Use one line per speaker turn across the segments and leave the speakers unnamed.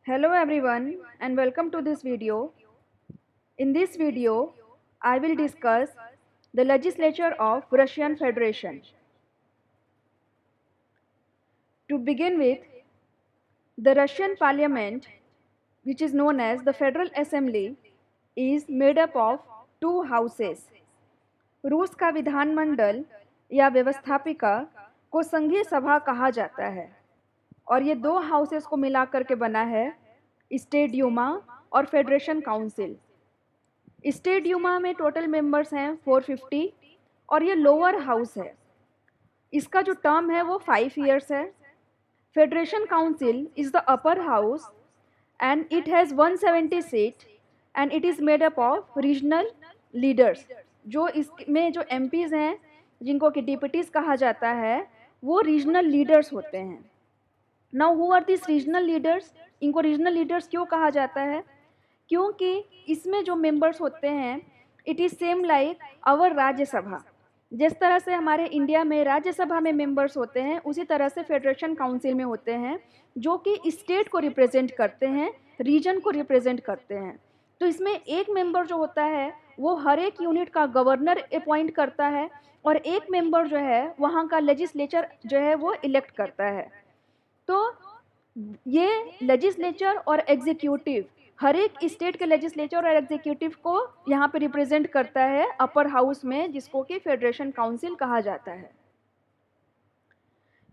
Hello everyone and welcome to this video. In this video, I will discuss the legislature of Russian Federation. To begin with, the Russian parliament, which is known as the Federal Assembly, is made up of two houses. रूस का विधानमंडल या व्यवस्थापिका को संघीय सभा कहा जाता है और ये दो हाउसेस को मिलाकर के बना है स्टेट ड्यूमा और फेडरेशन काउंसिल। स्टेट ड्यूमा में टोटल मेंबर्स हैं 450 और ये लोअर हाउस है। इसका जो टर्म है वो 5 इयर्स है। Federation council is the upper house and it has 170 seat and it is made up of regional leaders. जो इसमें जो एमपीज़ हैं जिनको कि डिप्यूटीज़ कहा जाता है वो रीजनल लीडर्स होते हैं। Now who are this regional leaders? इनको रीजनल लीडर्स क्यों कहा जाता है? क्योंकि इसमें जो मेंबर्स होते हैं it is same like our Rajya Sabha. जिस तरह से हमारे इंडिया में राज्यसभा में मेंबर्स होते हैं उसी तरह से फेडरेशन काउंसिल में होते हैं जो कि स्टेट को रिप्रेजेंट करते हैं, रीजन को रिप्रेजेंट करते हैं। तो इसमें एक मेंबर जो होता है वो हर एक यूनिट का गवर्नर अपॉइंट करता है और एक मेंबर जो है वहाँ का लेजिस्लेचर जो है वो इलेक्ट करता है। तो ये लेजिस्लेचर और एग्जीक्यूटिव हर एक स्टेट के लेजिस्लेचर और एग्जीक्यूटिव को यहाँ पे रिप्रेजेंट करता है अपर हाउस में, जिसको कि फेडरेशन काउंसिल कहा जाता है।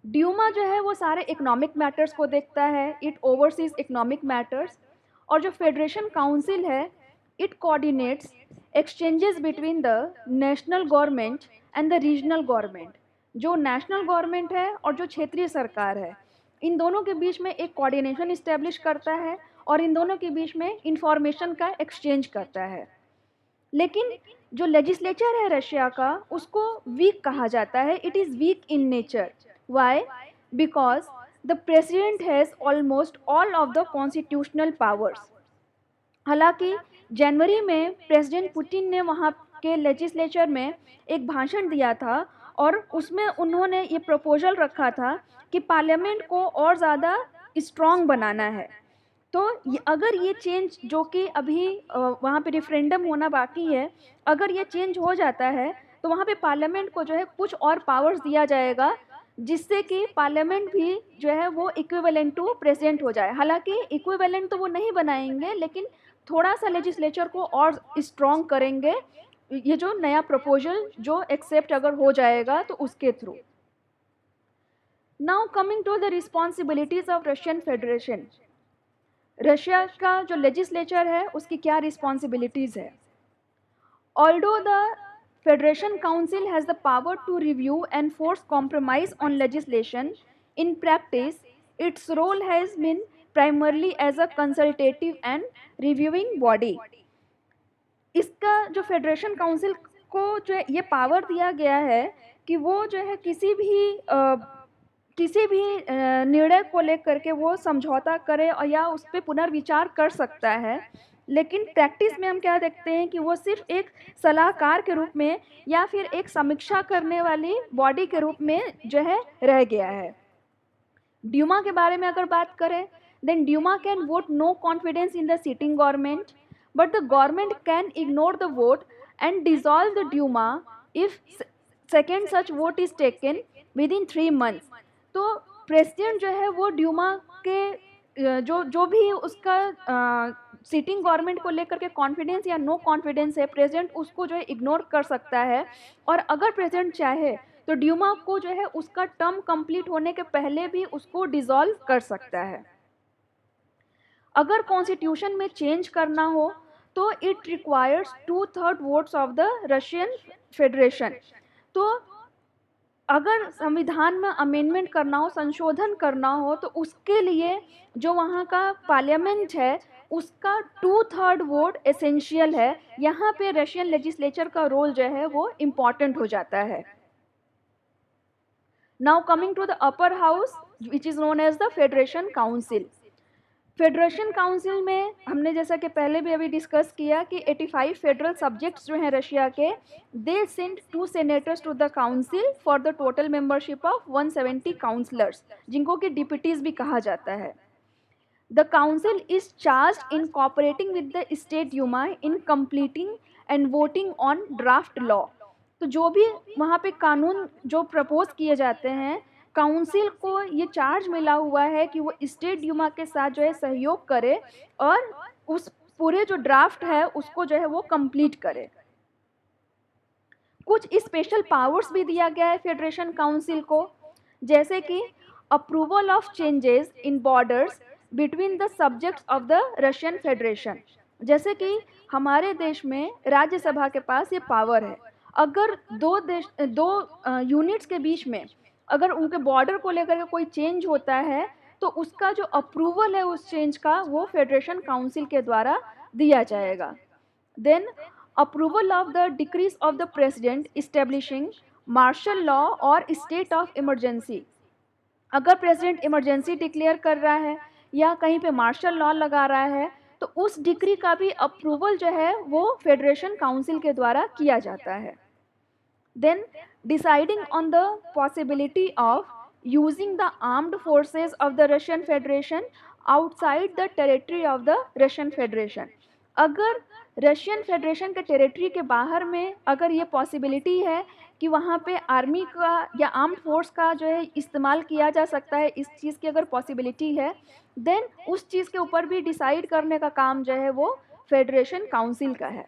ड्यूमा जो है वो सारे इकोनॉमिक मैटर्स को देखता है, इट ओवरसीज इकोनॉमिक मैटर्स। और जो फेडरेशन काउंसिल है it coordinates exchanges between the national government and the regional government. जो नेशनल गवर्नमेंट है और जो क्षेत्रीय सरकार है इन दोनों के बीच में एक कोऑर्डिनेशन इस्टेब्लिश करता है और इन दोनों के बीच में इंफॉर्मेशन का एक्सचेंज करता है। लेकिन जो लेजिस्लेचर है रशिया का उसको वीक कहा जाता है, it is weak in nature. Why? Because the president has almost all of the constitutional powers. हालांकि जनवरी में प्रेसिडेंट पुतिन ने वहाँ के लेजिस्लेचर में एक भाषण दिया था और उसमें उन्होंने ये प्रपोजल रखा था कि पार्लियामेंट को और ज़्यादा स्ट्रॉन्ग बनाना है। तो अगर ये चेंज जो कि अभी वहाँ पे रेफरेंडम होना बाकी है, अगर ये चेंज हो जाता है तो वहाँ पे पार्लियामेंट को जो है कुछ और पावर्स दिया जाएगा जिससे कि पार्लियामेंट भी जो है वो इक्विवेलेंट टू प्रेसिडेंट हो जाए। हालांकि इक्विवेलेंट तो वो नहीं बनाएंगे लेकिन थोड़ा सा लेजिस्लेचर को और स्ट्रॉन्ग करेंगे, ये जो नया प्रपोजल जो एक्सेप्ट अगर हो जाएगा तो उसके through. Now coming to the responsibilities of Russian federation. Russia का जो लेजिस्लेचर है उसकी क्या रिस्पॉन्सिबिलिटीज़ है? Although the federation council has the power to review and force compromise on legislation, in practice its role has been primarily as a consultative and reviewing body. इसका जो federation council को जो ये power दिया गया है कि वो जो है किसी भी निर्णय को लेकर के वो समझौता करे और या उस पर पुनर्विचार कर सकता है। लेकिन प्रैक्टिस में हम क्या देखते हैं कि वो सिर्फ एक सलाहकार के रूप में या फिर एक समीक्षा करने वाली बॉडी के रूप में जो है रह गया है। ड्यूमा के बारे में अगर बात करें then Duma can vote no confidence in the sitting government but the government can ignore the vote and dissolve the Duma if second such vote is taken within 3 months। तो president जो है वो Dumas के जो भी उसका sitting government को लेकर के कॉन्फिडेंस या नो कॉन्फिडेंस है, प्रेसिडेंट उसको जो है इग्नोर कर सकता है और अगर प्रेसिडेंट चाहे तो ड्यूमा को जो है उसका टर्म कंप्लीट होने के पहले भी उसको डिसॉल्व कर सकता है। अगर कॉन्स्टिट्यूशन में चेंज करना हो तो it requires 2/3 votes of the Russian federation. तो अगर संविधान में अमेंडमेंट करना हो, संशोधन करना हो, तो उसके लिए जो वहाँ का पार्लियामेंट है उसका 2/3 वोट एसेंशियल है। यहाँ पे रशियन लेजिस्लेचर का रोल जो है वो इम्पॉर्टेंट हो जाता है। Now coming to the upper house which is known as the federation council. Federation council में हमने जैसा कि पहले भी अभी डिस्कस किया कि 85 फेडरल सब्जेक्ट्स जो हैं रशिया के, they send 2 senators to the council for the total membership of 170 councillors, जिनको कि डिप्यूटीज भी कहा जाता है। The council is charged in cooperating with the state Duma in completing and voting on draft law. तो जो भी वहाँ पे कानून जो प्रपोज किए जाते हैं, काउंसिल को ये चार्ज मिला हुआ है कि वो स्टेट ड्यूमा के साथ जो है सहयोग करे और उस पूरे जो ड्राफ्ट है उसको जो है वो कंप्लीट करे। कुछ स्पेशल पावर्स भी दिया गया है फेडरेशन काउंसिल को, जैसे कि approval of changes in borders between the subjects of the Russian federation. जैसे कि हमारे देश में राज्यसभा के पास ये पावर है, अगर दो यूनिट्स के बीच में अगर उनके बॉर्डर को लेकर के कोई चेंज होता है तो उसका जो अप्रूवल है उस चेंज का वो फेडरेशन काउंसिल के द्वारा दिया जाएगा। Then approval of the decrees of the president establishing martial law और स्टेट ऑफ इमरजेंसी। अगर प्रेसिडेंट इमरजेंसी डिक्लेयर कर रहा है या कहीं पे मार्शल लॉ लगा रहा है तो उस डिक्री का भी अप्रूवल जो है वो फेडरेशन काउंसिल के द्वारा किया जाता है। Then deciding on the possibility of using the armed forces of the Russian federation outside the territory of the Russian federation. अगर रशियन फेडरेशन के टेरिटरी के बाहर में अगर ये पॉसिबिलिटी है कि वहाँ पे आर्मी का या आर्म्ड फोर्स का जो है इस्तेमाल किया जा सकता है, इस चीज़ की अगर पॉसिबिलिटी है, देन उस चीज़ के ऊपर भी डिसाइड करने का काम जो है वो फेडरेशन काउंसिल का है।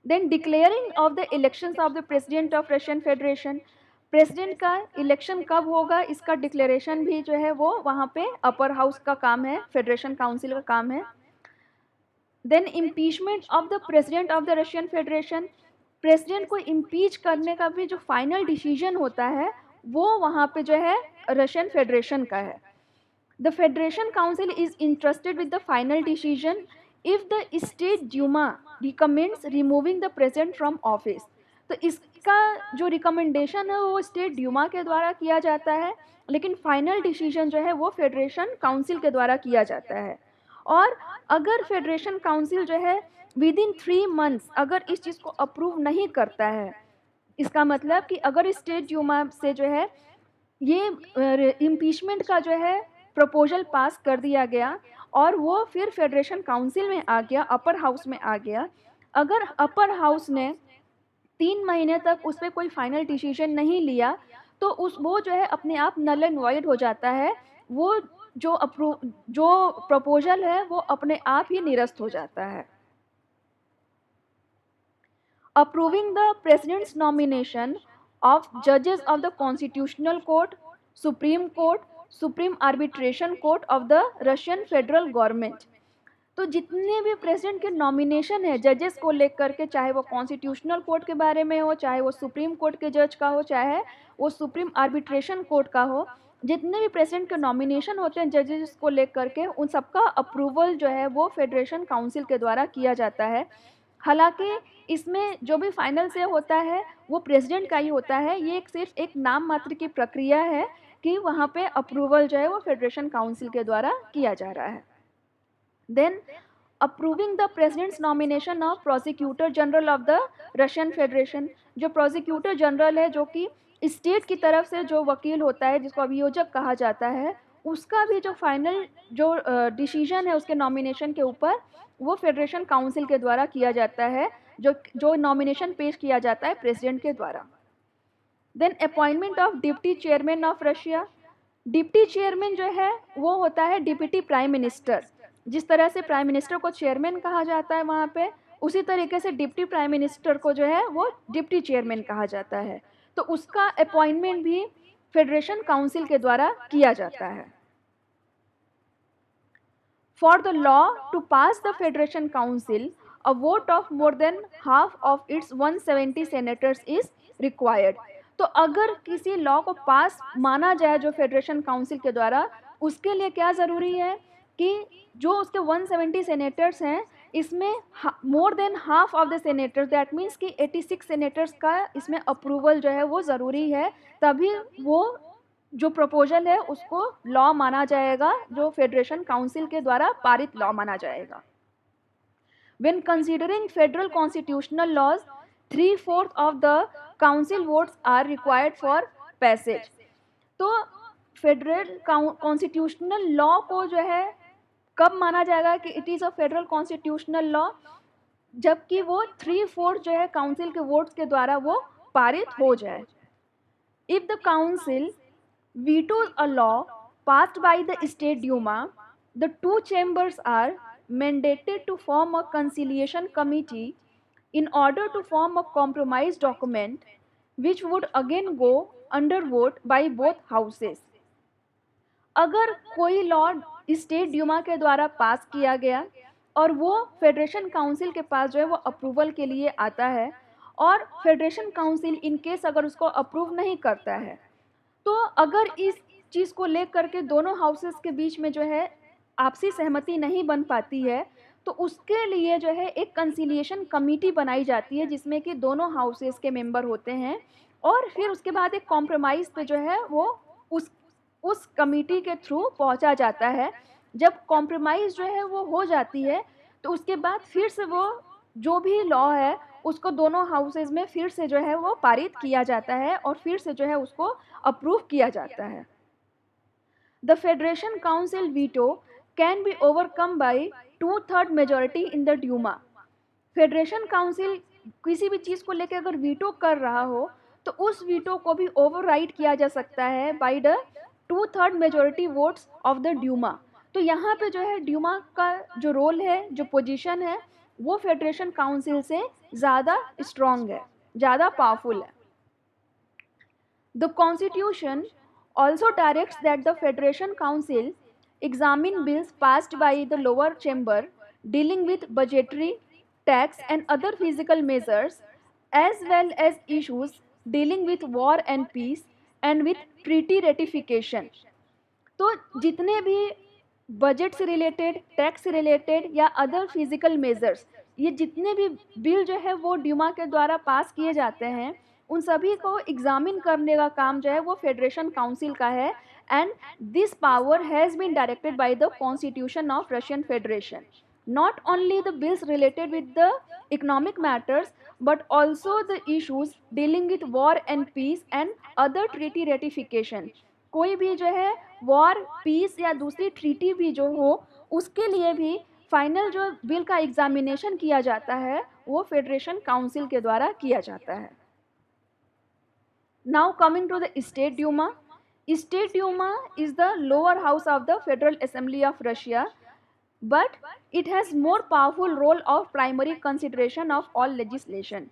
Then declaring of the elections of the president of Russian federation. President का इलेक्शन कब होगा इसका डिक्लेरेशन भी जो है वो वहाँ पे अपर हाउस का काम है, फेडरेशन काउंसिल का काम है। Then impeachment of the president of the Russian federation. President को इम्पीच करने का भी जो फाइनल डिसीजन होता है वो वहाँ पे जो है रशियन फेडरेशन का है। The federation council is interested with the final decision if the state Duma recommends removing the president from office. तो इसका जो रिकमेंडेशन है वो स्टेट ड्यूमा के द्वारा किया जाता है, लेकिन फाइनल डिसीजन जो है वो फेडरेशन काउंसिल के द्वारा किया जाता है। और अगर फेडरेशन काउंसिल जो है विद इन 3 मंथ्स अगर इस चीज़ को अप्रूव नहीं करता है, इसका मतलब कि अगर स्टेट ड्यूमा से जो है ये इम्पीचमेंट का जो है प्रपोजल पास कर दिया गया और वो फिर फेडरेशन काउंसिल में आ गया, अपर हाउस में आ गया, अगर अपर हाउस ने 3 महीने तक उस पर कोई फाइनल डिसीजन नहीं लिया तो वो जो है अपने आप नल एंड वॉइड हो जाता है, वो जो प्रपोजल है वो अपने आप ही निरस्त हो जाता है। Approving the president's nomination of जजेस of the constitutional court, supreme court, supreme arbitration court of the Russian federal government. तो जितने भी प्रेसिडेंट के नॉमिनेशन है जजेस को लेकर के, चाहे वो कॉन्स्टिट्यूशनल कोर्ट के बारे में हो, चाहे वो सुप्रीम कोर्ट के जज का हो, चाहे वो सुप्रीम आर्बिट्रेशन कोर्ट का हो, जितने भी प्रेसिडेंट के नॉमिनेशन होते हैं जजेस को लेकर के, उन सबका अप्रूवल जो है वो फेडरेशन काउंसिल के द्वारा किया जाता है। हालांकि इसमें जो भी फाइनल से होता है वो प्रेसिडेंट का ही होता है, ये सिर्फ एक नाम मात्र की प्रक्रिया है कि वहाँ पे अप्रूवल जो है वो फेडरेशन काउंसिल के द्वारा किया जा रहा है। Then approving the president's nomination of prosecutor general of the Russian federation. जो प्रोसिक्यूटर जनरल है, जो कि स्टेट की तरफ से जो वकील होता है जिसको अभियोजक कहा जाता है, उसका भी जो फाइनल जो डिसीजन है उसके नॉमिनेशन के ऊपर वो फेडरेशन काउंसिल के द्वारा किया जाता है, जो नॉमिनेशन पेश किया जाता है प्रेसिडेंट के द्वारा। Then appointment of deputy chairman of Russia. Deputy chairman जो है वो होता है डिप्टी प्राइम मिनिस्टर। जिस तरह से प्राइम मिनिस्टर को चेयरमैन कहा जाता है वहाँ पे, उसी तरीके से डिप्टी प्राइम मिनिस्टर को जो है वो डिप्टी चेयरमैन कहा जाता है। तो उसका अपॉइंटमेंट भी फेडरेशन काउंसिल के द्वारा किया जाता है। For the law to pass the federation council a vote of more than half of its 170 senators is required. तो अगर किसी लॉ को पास माना जाए जो फेडरेशन काउंसिल के द्वारा, उसके लिए क्या ज़रूरी है कि जो उसके 170 सेनेटर्स हैं इसमें मोर than half of the senators, that means कि 86 सेनेटर्स का इसमें अप्रूवल जो है वो ज़रूरी है, तभी वो जो प्रपोजल है उसको लॉ माना जाएगा, जो फेडरेशन काउंसिल के द्वारा पारित लॉ माना जाएगा। When considering federal constitutional laws, 3/4 of the council votes are required for passage. तो फेडरल कॉन्स्टिट्यूशनल लॉ को जो है कब माना जाएगा कि it is a federal constitutional law, जबकि वो 3/4 जो है काउंसिल के वोट्स के द्वारा वो पारित हो जाए। If the council vetoes a law passed by the state Duma, the two chambers are mandated to form a conciliation committee in order to form a compromise document which would again go under vote by both houses. अगर कोई law state Duma के द्वारा पास किया गया और वो federation council के पास जो है वो अप्रूवल के लिए आता है, और फेडरेशन काउंसिल इन केस अगर उसको अप्रूव नहीं करता है, तो अगर इस चीज़ को लेकर के दोनों हाउसेस के बीच में जो है आपसी सहमति नहीं बन पाती है, तो उसके लिए जो है एक कंसिलिएशन कमेटी बनाई जाती है जिसमें कि दोनों हाउसेस के मेंबर होते हैं, और फिर उसके बाद एक कॉम्प्रोमाइज़ पे जो है वो उस कमेटी के थ्रू पहुंचा जाता है। जब कॉम्प्रोमाइज़ जो है वो हो जाती है, तो उसके बाद फिर से वो जो भी लॉ है उसको दोनों हाउसेज में फिर से जो है वो पारित किया जाता है और फिर से जो है उसको अप्रूव किया जाता है। The federation council veto can be overcome by 2/3 majority in the Duma. Federation council किसी भी चीज़ को लेकर अगर वीटो कर रहा हो तो उस वीटो को भी ओवरराइड किया जा सकता है by the 2/3 majority votes of the Duma. तो यहाँ पे जो है ड्यूमा का जो रोल है, जो पोजीशन है, वो फेडरेशन काउंसिल से ज़्यादा स्ट्रॉन्ग है, ज़्यादा पावरफुल है। The constitution also directs that the federation council examine bills passed by the lower chamber dealing with budgetary, tax and other physical measures, as well as issues dealing with war and peace and with treaty ratification। तो जितने भी budget से related, tax से related या other physical measures, ये जितने भी bill जो है वो ड्यूमा के द्वारा पास किए जाते हैं, उन सभी को एग्जामिन करने का काम जो है वो फेडरेशन काउंसिल का है। And this power has been directed by the constitution of Russian federation, not only the bills related with the economic matters but also the issues dealing with war and peace and other treaty ratification। कोई भी जो है war, piece या दूसरी treaty भी जो हो, उसके लिए भी फाइनल जो बिल का एग्जामिनेशन किया जाता है वो फेडरेशन काउंसिल के द्वारा किया जाता है। Now coming to the state Duma. State Duma is the lower house of the federal assembly of Russia, but it has more powerful role of primary consideration of all legislation।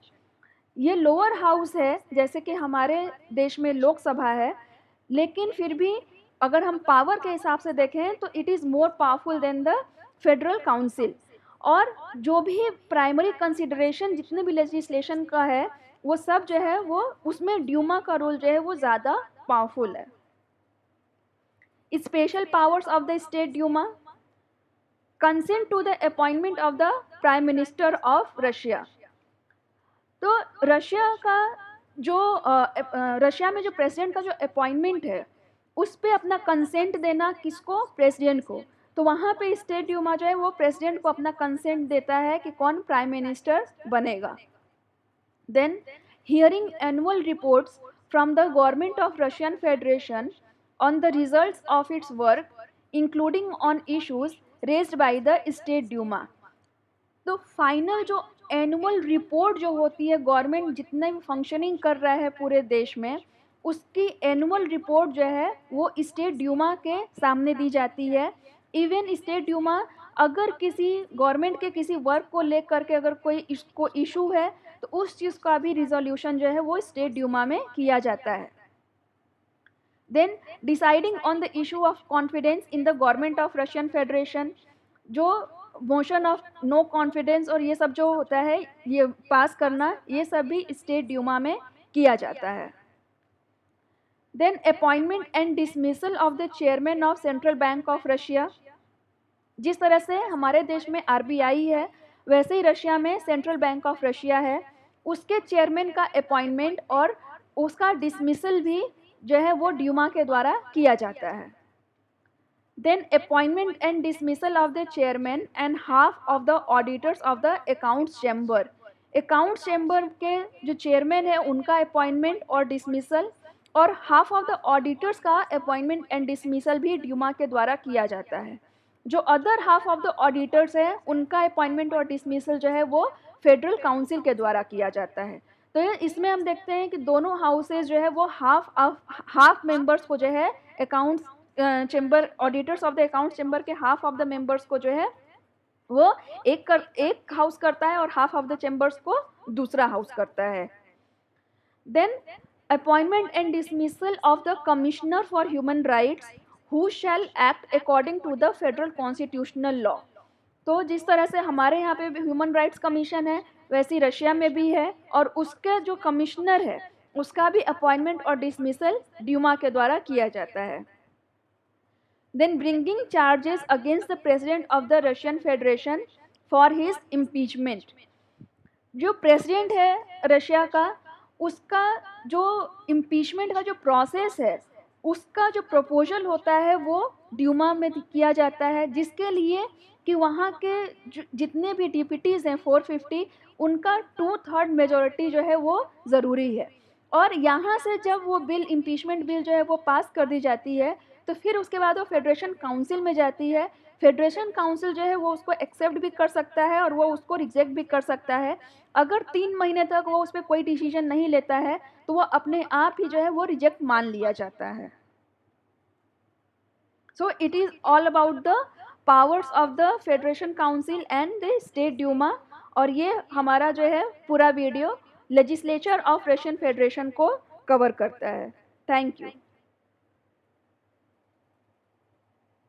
ये lower house है, जैसे कि हमारे देश में लोकसभा है, लेकिन फिर भी अगर हम पावर के हिसाब से देखें तो it is more powerful than the federal council. और जो भी प्राइमरी कंसिडरेशन जितने भी लेजिस्लेशन का है वो सब जो है वो उसमें ड्यूमा का रोल जो है वो ज़्यादा पावरफुल है। Special powers of the state Duma: consent to the appointment of the prime minister of Russia. तो रशिया का जो रशिया में जो प्रेसिडेंट का जो अपॉइंटमेंट है उस पर अपना कंसेंट देना किसको? प्रेसिडेंट को। तो वहाँ पे स्टेट ड्यूमा जो है वो प्रेसिडेंट को अपना कंसेंट देता है कि कौन प्राइम मिनिस्टर बनेगा। Then hearing annual reports from the government of Russian federation on the results of its work including on issues raised by the state Duma. तो फाइनल जो एनुअल रिपोर्ट जो होती है, गवर्नमेंट जितने भी फंक्शनिंग कर रहा है पूरे देश में, उसकी एनुअल रिपोर्ट जो है वो स्टेट ड्यूमा के सामने दी जाती है। इवन स्टेट ड्यूमा अगर किसी गवर्नमेंट के किसी वर्क को लेकर के अगर कोई इसको इशू है तो उस चीज़ का भी रिजोल्यूशन जो है वो स्टेट ड्यूमा में किया जाता है। Then deciding on the issue of confidence in the government of Russian federation, जो मोशन ऑफ नो कॉन्फिडेंस और ये सब जो होता है ये पास करना, ये सब भी स्टेट ड्यूमा में किया जाता है। Then appointment and dismissal of the chairman of central bank of Russia. जिस तरह से हमारे देश में आरबीआई है वैसे ही रशिया में सेंट्रल बैंक ऑफ रशिया है, उसके चेयरमैन का अपॉइंटमेंट और उसका डिसमिसल भी जो है वो ड्यूमा के द्वारा किया जाता है। Then appointment and dismissal of the chairman and half of the auditors of the accounts chamber. Accounts chamber के जो चेयरमैन है उनका अपॉइंटमेंट और डिसमिसल, और हाफ ऑफ द ऑडिटर्स का अपॉइंटमेंट एंड डिसमिसल भी ड्यूमा के द्वारा किया जाता है। जो other half of the auditors है उनका अपॉइंटमेंट और डिसमिसल जो है वो फेडरल काउंसिल के द्वारा किया जाता है। तो इसमें हम देखते हैं कि दोनों हाउसेज जो है वो हाफ मेंबर्स को जो है accounts chamber, auditors of the accounts chamber के हाफ ऑफ द मेंबर्स को जो है वो एक हाउस करता है और हाफ ऑफ द चेंबर्स को दूसरा हाउस करता है। Then appointment and dismissal of the commissioner for human rights who shall act according to the federal constitutional law। तो जिस तरह से हमारे यहाँ पे ह्यूमन राइट्स कमीशन है वैसी रशिया में भी है, और उसका जो कमिश्नर है उसका भी अपॉइंटमेंट और डिसमिसल ड्यूमा के द्वारा किया जाता है। Then bringing charges against the president of the Russian federation for his impeachment. जो प्रेसिडेंट है रशिया का, उसका जो इम्पीचमेंट का जो प्रोसेस है उसका जो प्रपोजल होता है वो ड्यूमा में किया जाता है, जिसके लिए कि वहाँ के जितने भी डिप्यूटीज़ हैं 450, उनका 2/3 मेजॉरिटी जो है वो ज़रूरी है। और यहाँ से जब वो बिल, इम्पीचमेंट बिल जो है वो पास कर दी जाती है तो फिर उसके बाद वो फेडरेशन काउंसिल में जाती है। फेडरेशन काउंसिल जो है वो उसको एक्सेप्ट भी कर सकता है और वो उसको रिजेक्ट भी कर सकता है। अगर 3 महीने तक वो उस पर कोई डिसीजन नहीं लेता है तो वो अपने आप ही जो है वो रिजेक्ट मान लिया जाता है। So it is all about the powers of the federation council and the state Duma. और ये हमारा जो है पूरा video legislature of Russian federation को कवर करता है। Thank you.